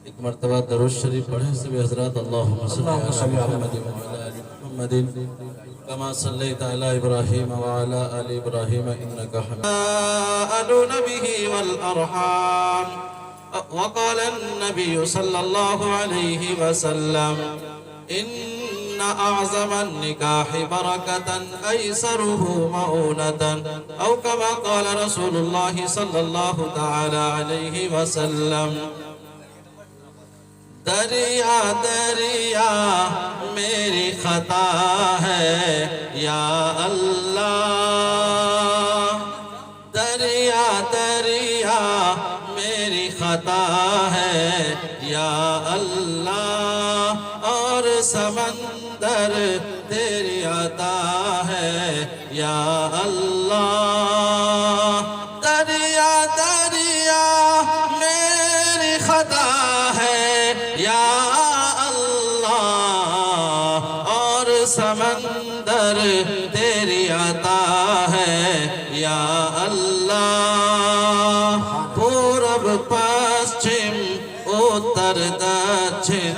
ایک مرتبہ درود شریف پڑھیں سبھی حضرات اللہم صلی علی محمد وعلی آل محمد کما صلیت علی ابراہیم وعلی آل ابراہیم انکا حمید آلون به والارحام وقال النبي صلى الله عليه وسلم إن أعظم النكاح بركة أيسره مؤونة أو كما قال رسول الله صلى الله تعالى عليه وسلم دریا دریا میری خطا ہے یا اللہ دریا دریا میری خطا ہے یا اللہ اور سمندر تیری عطا ہے یا اللہ دریا دریا میری خطا ہے یا اللہ اور سمندر تیری عطا ہے یا اللہ پورب پشچم اتر دچھن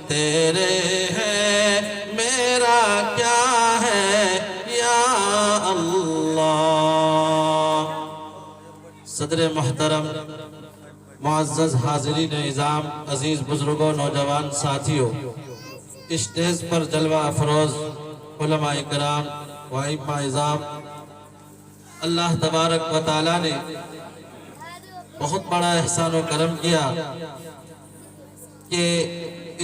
تیرے ہیں میرا کیا ہے یا اللہ۔ صدر محترم، معزز حاضرین اعظام، عزیز بزرگوں، نوجوان ساتھیوں، اسٹیج پر جلوہ افروز علماء کرام و ائمہ اعظام، اللہ تبارک و تعالیٰ نے بہت بڑا احسان و کرم کیا کہ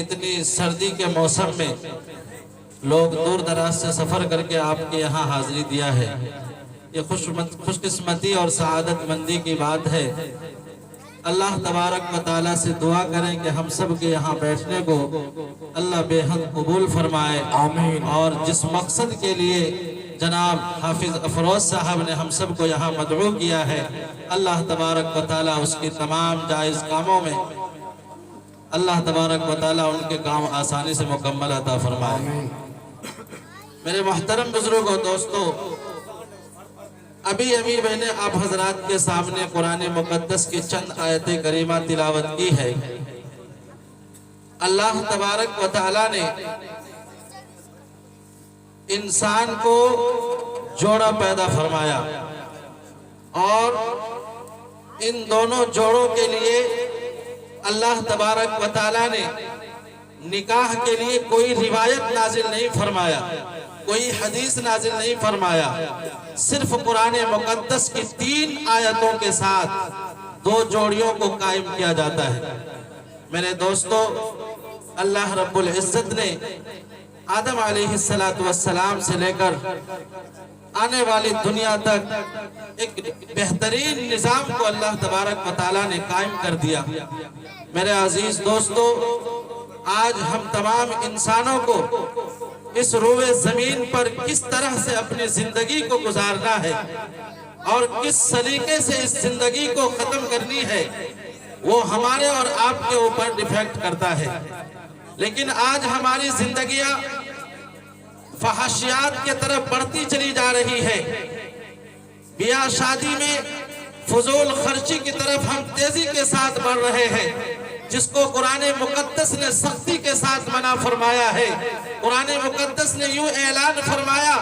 اتنی سردی کے موسم میں لوگ دور دراز سے سفر کر کے آپ کے یہاں حاضری دیا ہے۔ یہ خوش قسمتی اور سعادت مندی کی بات ہے۔ اللہ تبارک و تعالیٰ سے دعا کریں کہ ہم سب کے یہاں بیٹھنے کو اللہ بے حد قبول فرمائے، آمین۔ اور جس مقصد کے لیے جناب حافظ افروز صاحب نے ہم سب کو یہاں مدعو کیا ہے، اللہ تبارک و تعالیٰ اس کی تمام جائز کاموں میں اللہ تبارک و تعالیٰ ان کے کام آسانی سے مکمل عطا فرمائے۔ میرے محترم بزرگوں، دوستو، ابھی میں نے آپ حضرات کے سامنے قرآن مقدس کی چند آیت کریمہ تلاوت کی ہے۔ اللہ تبارک و تعالیٰ نے انسان کو جوڑا پیدا فرمایا اور ان دونوں جوڑوں کے لیے اللہ تبارک و تعالیٰ نے نکاح کے لیے کوئی روایت نازل نہیں فرمایا، کوئی حدیث نازل نہیں فرمایا، صرف قرآن مقدس کی 3 آیتوں کے ساتھ 2 جوڑیوں کو قائم کیا جاتا ہے۔ میرے دوستو، اللہ رب العزت نے آدم علیہ السلام سے لے کر آنے والی دنیا تک ایک بہترین نظام کو اللہ تبارک و تعالیٰ نے قائم کر دیا۔ میرے عزیز دوستو، آج ہم تمام انسانوں کو اس روئے زمین پر کس طرح سے اپنی زندگی کو گزارنا ہے اور کس سلیقے سے اس زندگی کو ختم کرنی ہے، وہ ہمارے اور آپ کے اوپر ڈیپینڈ کرتا ہے۔ لیکن آج ہماری زندگیاں فحاشیات کے طرف بڑھتی چلی جا رہی ہے۔ بیاہ شادی میں فضول خرچی کی طرف ہم تیزی کے ساتھ بڑھ رہے ہیں، جس کو قرآن مقدس نے سختی کے ساتھ منع فرمایا ہے۔ قرآن مقدس نے یوں اعلان فرمایا،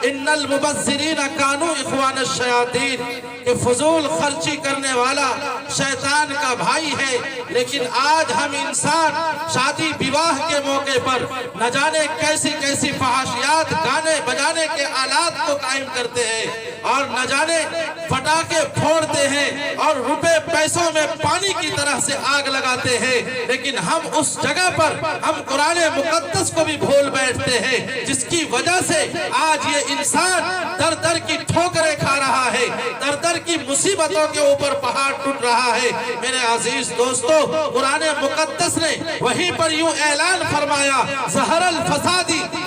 ان المبذرین کانوا اخوان الشیاطین، کہ فضول خرچی کرنے والا شیطان کا بھائی ہے۔ لیکن آج ہم انسان شادی بیواہ کے موقع پر نہ جانے کیسی کیسی فحاشیات گانے بجانے کے آلات کو قائم کرتے ہیں اور نہ جانے پٹاخے پھوڑتے ہیں اور روپے پیسوں میں پانی کی طرح سے آگ لگاتے ہیں۔ لیکن ہم اس جگہ پر ہم قرآن مقدس کو بھی بھول بیٹھتے ہیں، جس کی وجہ سے آج یہ انسان در در کی ٹھوکریں کھا رہا ہے، در در کی مصیبتوں کے اوپر پہاڑ ٹوٹ رہا ہے۔ میرے عزیز دوستو، قرآن مقدس نے وہیں پر یوں اعلان فرمایا، ظہر الفساد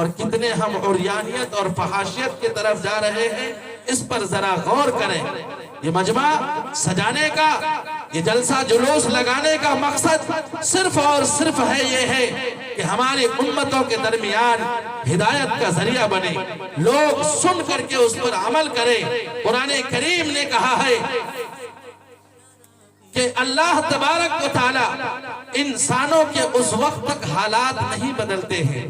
اور کتنے ہم عریانیت اور فحاشیت کی طرف جا رہے ہیں، اس پر ذرا غور کریں۔ یہ مجمع سجانے کا، یہ جلسہ جلوس لگانے کا مقصد صرف اور صرف ہے یہ ہے کہ ہماری امتوں کے درمیان ہدایت کا ذریعہ بنے، لوگ سن کر کے اس پر عمل کریں۔ قرآن کریم نے کہا ہے کہ اللہ تبارک و تعالی انسانوں کے اس وقت تک حالات نہیں بدلتے ہیں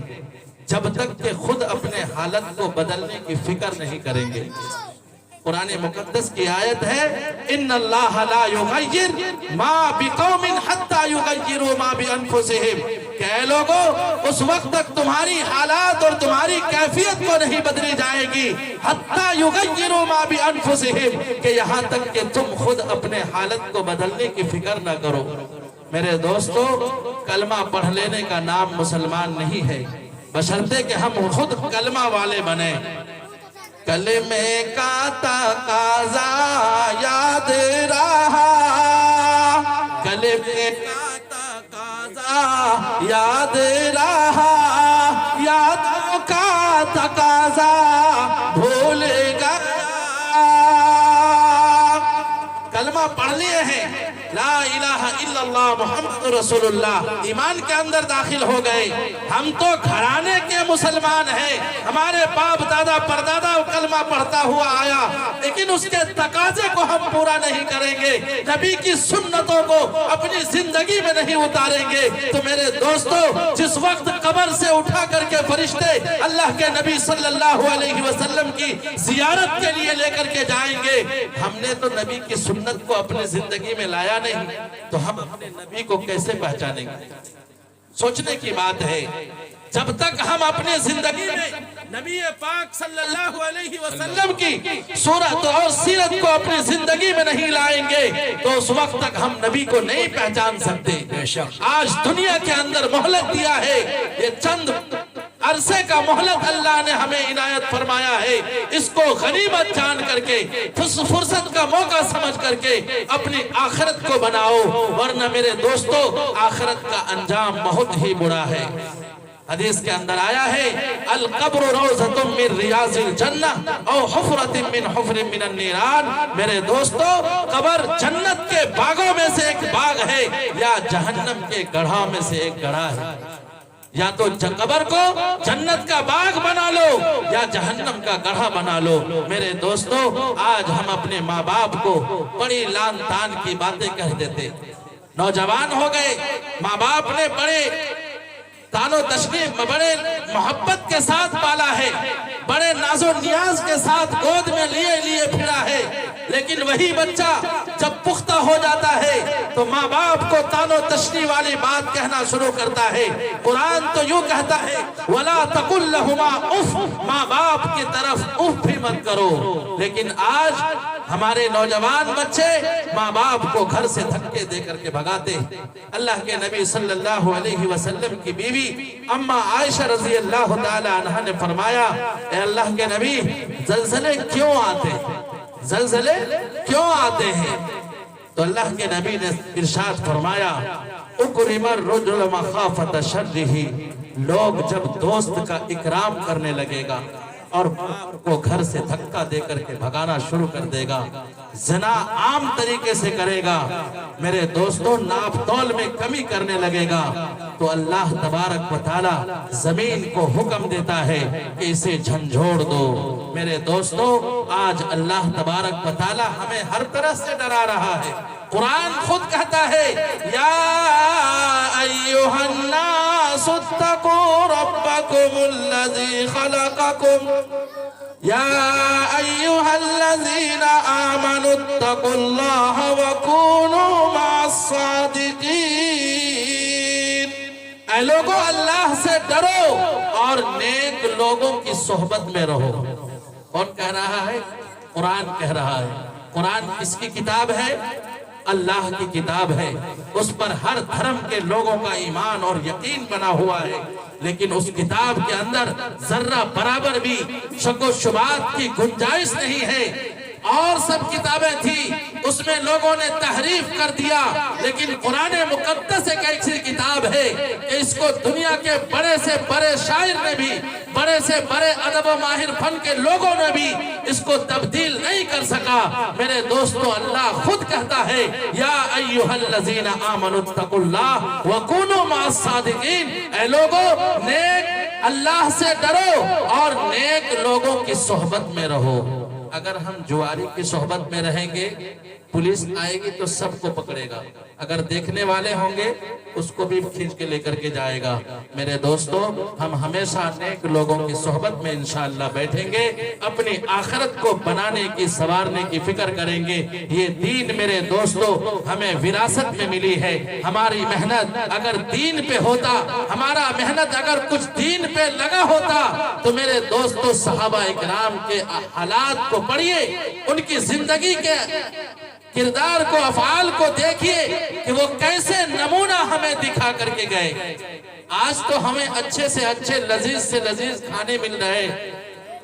جب تک کہ خود اپنے حالت کو بدلنے کی فکر نہیں کریں گے۔ قرآن مقدس کی آیت ہے ان اللہ لا یغیر ما بقوم حتی یغیروا ما بانفسہم، کہ اے لوگو اس وقت تک تمہاری حالات اور تمہاری کیفیت کو نہیں بدلی جائے گی حتی یغیروا ما بانفسہم، کہ یہاں تک کہ تم خود اپنے حالت کو بدلنے کی فکر نہ کرو۔ میرے دوستو، کلمہ پڑھ لینے کا نام مسلمان نہیں ہے، بشرطے کہ ہم خود کلمہ والے بنیں۔ کلمے کا تقاضا یاد رہا، کلمے کا تقاضا یاد رہا، یادوں کا تقاضا بھول گیا۔ کلمہ پڑھ لیے ہیں، لا الہ الا اللہ محمد رسول اللہ، ایمان کے اندر داخل ہو گئے۔ ہم تو گھرانے کے مسلمان ہیں، ہمارے باپ دادا پردادا کلمہ پڑھتا ہوا آیا، لیکن اس کے تقاضے کو ہم پورا نہیں کریں گے، نبی کی سنتوں کو اپنی زندگی میں نہیں اتاریں گے۔ تو میرے دوستو، جس وقت قبر سے اٹھا کر کے فرشتے اللہ کے نبی صلی اللہ علیہ وسلم کی زیارت کے لیے لے کر کے جائیں گے، ہم نے تو نبی کی سنت کو اپنی زندگی میں لایا نہیں، تو ہم اپنے نبی کو کیسے پہچانیں گے؟ سوچنے کی بات ہے۔ جب تک ہم اپنی زندگی میں نبی پاک صلی اللہ علیہ وسلم کی صورت اور سیرت کو اپنی زندگی میں نہیں لائیں گے تو اس وقت تک ہم نبی کو نہیں پہچان سکتے۔ آج دنیا کے اندر مہلت دیا ہے، یہ چند عرصے کا مہلت اللہ نے ہمیں عنایت فرمایا ہے، اس کو غنیمت جان کر کے، فرصت کا موقع سمجھ کر کے اپنی آخرت کو بناؤ، ورنہ میرے دوستو آخرت کا انجام بہت ہی برا ہے۔ حدیث کے اندر آیا ہے القبر روضۃ من ریاض الجنہ او حفرۃ من حفر من النیران، میرے دوستو قبر جنت کے باغوں میں سے ایک باغ ہے یا جہنم کے گڑھوں میں سے ایک گڑھا ہے۔ یا تو قبر کو جنت کا باغ بنا لو یا جہنم کا گڑھا بنا لو۔ میرے دوستو، آج ہم اپنے ماں باپ کو بڑی لان تان کی باتیں کہہ دیتے، نوجوان ہو گئے، ماں باپ نے بڑے تان و تشریف، بڑے محبت کے ساتھ پالا ہے، بڑے ناز و نیاز کے ساتھ گود میں لیے پھرا ہے، لیکن وہی بچہ جب پختہ ہو جاتا ہے تو ماں باپ کو تان و تشریح والی بات کہنا شروع کرتا ہے۔ قرآن تو یوں کہتا ہے وَلَا تَقُلْ لَهُمَا اُف، ماں باپ کی طرف اف بھی مت کرو، لیکن آج ہمارے نوجوان بچے ماں باپ کو گھر سے دھکے دے کر کے بھگاتے ہیں۔ اللہ کے نبی صلی اللہ علیہ وسلم کی بیوی اماں عائشہ رضی اللہ تعالی عنہ نے فرمایا، اے اللہ کے نبی، زلزلے کیوں آتے ہیں؟ زلزلے کیوں آتے ہیں؟ تو اللہ کے نبی نے ارشاد فرمایا اکرم الرجل مخافۃ شرہ، لوگ جب دوست کا اکرام کرنے لگے گا اور باپ کو گھر سے دھکا دے کر کے بھگانا شروع کر دے گا، زنا عام طریقے سے کرے گا، میرے دوستوں ناپ تول میں کمی کرنے لگے گا، تو اللہ تبارک و تعالی زمین کو حکم دیتا ہے کہ اسے جھنجھوڑ دو۔ میرے دوستوں، آج اللہ تبارک و تعالی ہمیں ہر طرح سے ڈرا رہا ہے۔ قرآن خود کہتا ہے یا ایھا الناس اتقوا ربکم الذی خلقکم یا ایھا الذین آمنوا اتقوا اللہ وکونوا مع الصادقین، اے لوگو اللہ سے ڈرو اور نیک لوگوں کی صحبت میں رہو۔ کون کہہ رہا ہے؟ قرآن کہہ رہا ہے۔ قرآن کس کی کتاب ہے؟ اللہ کی کتاب ہے، اس پر ہر دھرم کے لوگوں کا ایمان اور یقین بنا ہوا ہے، لیکن اس کتاب کے اندر ذرہ برابر بھی شک و شبہات کی گنجائش نہیں ہے۔ اور سب کتابیں تھی اس میں لوگوں نے تحریف کر دیا، لیکن قرآن مقدس ایک ایسی کتاب ہے کہ اس کو دنیا کے بڑے سے بڑے شاعر نے بھی، بڑے سے بڑے ادب و ماہر فن کے لوگوں نے بھی اس کو تبدیل نہیں کر سکا۔ میرے دوستو، اللہ خود کہتا ہے یا ایھا الذین آمنوا اتقوا اللہ وکونوا مع الصادقین، اے لوگو نیک اللہ سے ڈرو اور نیک لوگوں کی صحبت میں رہو۔ اگر ہم جواری کی صحبت میں رہیں گے، پولیس آئے گی تو سب کو پکڑے گا، اگر دیکھنے والے ہوں گے اس کو بھی کھینچ کے لے کر کے جائے گا۔ میرے دوستو، ہم ہمیشہ نیک لوگوں کی صحبت میں انشاءاللہ بیٹھیں گے، اپنی آخرت کو بنانے کی، سنوارنے کی فکر کریں گے۔ یہ دین میرے دوستو ہمیں وراثت میں ملی ہے۔ ہماری محنت اگر دین پہ ہوتا، ہمارا محنت اگر کچھ دین پہ لگا ہوتا تو میرے دوستو صحابہ اکرام کے حالات کو پڑھیے، ان کی زندگی کے کردار کو، افعال کو دیکھیے کہ وہ کیسے نمونہ ہمیں دکھا کر کے گئے۔ آج تو ہمیں اچھے سے اچھے، لذیذ سے لذیذ کھانے مل رہے۔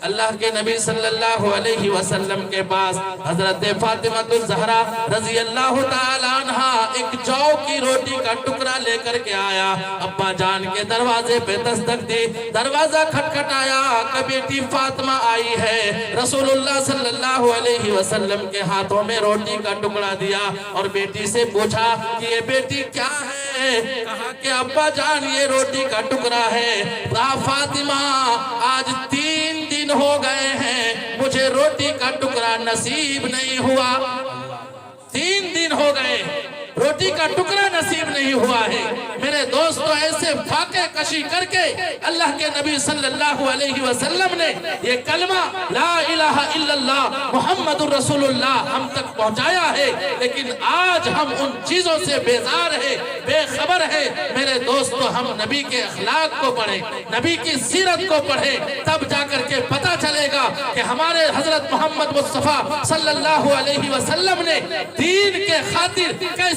اللہ کے نبی صلی اللہ علیہ وسلم کے پاس حضرت فاطمہ الزہرا رضی اللہ تعالی عنہ ایک جو کی روٹی کا ٹکڑا لے کر کے آیا، ابا جان کے دروازے پہ دستک دی، دروازہ کھٹکھٹایا کہ بیٹی فاطمہ آئی ہے۔ رسول اللہ صلی اللہ علیہ وسلم کے ہاتھوں میں روٹی کا ٹکڑا دیا اور بیٹی سے پوچھا کہ یہ بیٹی کیا ہے؟ کہا کہ ابا جان یہ روٹی کا ٹکڑا ہے۔ فاطمہ آج 3 دن ہو گئے ہیں مجھے روٹی کا ٹکڑا نصیب نہیں ہوا، 3 دن ہو گئے روٹی کا ٹکڑا نصیب نہیں ہوا ہے۔ میرے دوستو، ایسے فاقے کشی کر کے اللہ کے نبی صلی اللہ علیہ وسلم نے یہ کلمہ لا الہ الا اللہ محمد الرسول اللہ ہم تک پہنچایا ہے، لیکن آج ہم ان چیزوں سے بیزار ہیں، بے خبر ہیں۔ میرے دوستو، ہم نبی کے اخلاق کو پڑھیں، نبی کی سیرت کو پڑھیں، تب جا کر کے پتہ چلے گا کہ ہمارے حضرت محمد مصطفیٰ صلی اللہ علیہ وسلم نے دین کے خاطر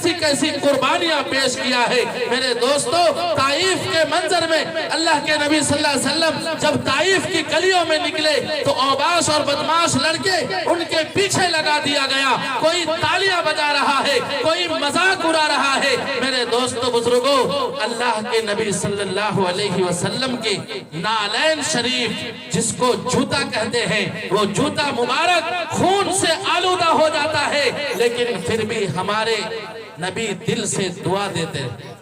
کیسی قربانیاں پیش کیا ہے۔ میرے دوستو، طائف کے منظر میں اللہ کے نبی صلی اللہ علیہ وسلم جب طائف کی گلیوں میں نکلے تو اوباش اور بدماش لڑکے ان کے پیچھے لگا دیا گیا، کوئی تالیاں بجا رہا ہے، کوئی مذاق اڑا رہا ہے۔ میرے دوستو بزرگوں، اللہ کے نبی صلی اللہ علیہ وسلم کے نالین شریف جس کو جوتا کہتے ہیں، وہ جوتا مبارک خون سے آلودہ ہو جاتا ہے، لیکن پھر بھی ہمارے نبی دل سے دعا دیتے ہیں،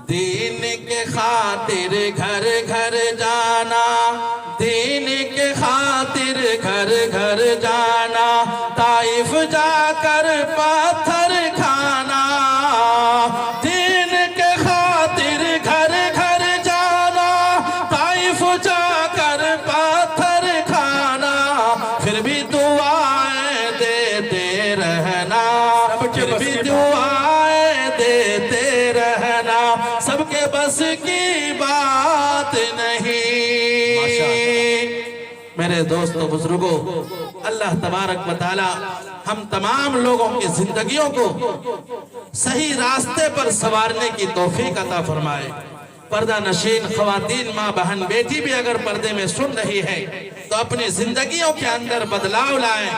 دین کے خاطر گھر گھر جانا، دین کے خاطر گھر گھر جانا، طائف جا کر پتھر کھانا، دین کے خاطر گھر گھر جانا، طائف جا کر پتھر کھانا، پھر بھی دعائیں دیتے رہنا، پھر بھی دعائیں دیتے رہنا، سب کے بس کی بات نہیں۔ میرے دوستو بزرگوں، اللہ تبارک و تعالی ہم تمام لوگوں کی زندگیوں کو صحیح راستے پر سنوارنے کی توفیق عطا فرمائے۔ پردہ نشین خواتین، ماں بہن بیٹی بھی اگر پردے میں سن رہی ہے تو اپنی زندگیوں کے اندر بدلاؤ لائیں،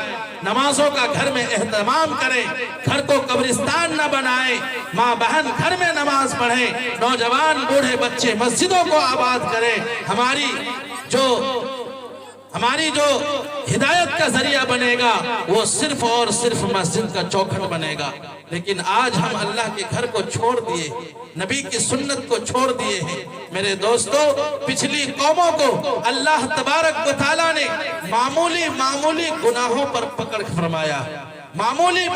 نمازوں کا گھر میں اہتمام کریں، گھر کو قبرستان نہ بنائیں، ماں بہن گھر میں نماز پڑھیں، نوجوان بوڑھے بچے مسجدوں کو آباد کریں۔ ہماری جو ہدایت کا ذریعہ بنے گا وہ صرف اور صرف مسجد کا چوکھٹ بنے گا۔ لیکن آج ہم اللہ کے گھر کو چھوڑ دیے، نبی کی سنت کو چھوڑ دیے ہیں۔ میرے دوستو، پچھلی قوموں کو اللہ تبارک و تعالیٰ نے معمولی گناہوں پر پکڑ فرمایا، معمولی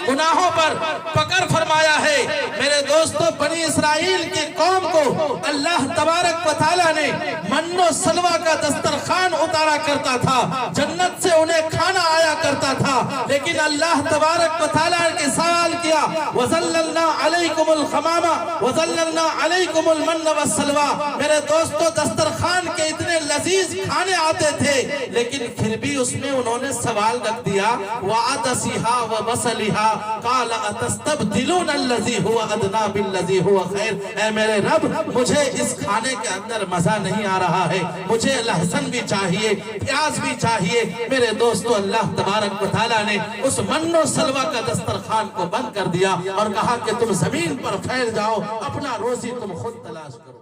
گناہوں پر پکڑ فرمایا ہے۔ میرے دوستو، بنی اسرائیل کی قوم کو اللہ تبارک و تعالیٰ نے من و سلوہ کا دسترخوان اتارا کرتا تھا، جنت سے انہیں کھانا آیا کرتا تھا، لیکن اللہ تبارک و تعالیٰ نے سوال کیا وَظَلَّلْنَا عَلَيْكُمُ الْغَمَامَ وَظَلَّلْنَا عَلَيْكُمُ الْمَنَّ وَالسَّلْوَىٰ۔ میرے دوستو، دسترخوان کے اتنے لذیذ کھانے آتے تھے، لیکن پھر بھی اس میں انہوں نے سوال رکھ دیا وَعَدَسِهَا وَبَصَلِهَا قَالَ أَتَسْتَبْدِلُونَ الَّذِي هُوَ أَدْنَىٰ بِالَّذِي هُوَ خَيْرٌ۔ اے میرے رب، مجھے اس کھانے کے اندر مزہ نہیں آ رہا ہے، مجھے لہسن بھی چاہیے، پیاز بھی چاہیے۔ میرے دوستو، اللہ تبارک و تعالیٰ نے اس من و سلوہ کا دسترخوان کو بند کر دیا اور کہا کہ تم زمین پر پھیل جاؤ، اپنا روزی تم خود تلاش کرو۔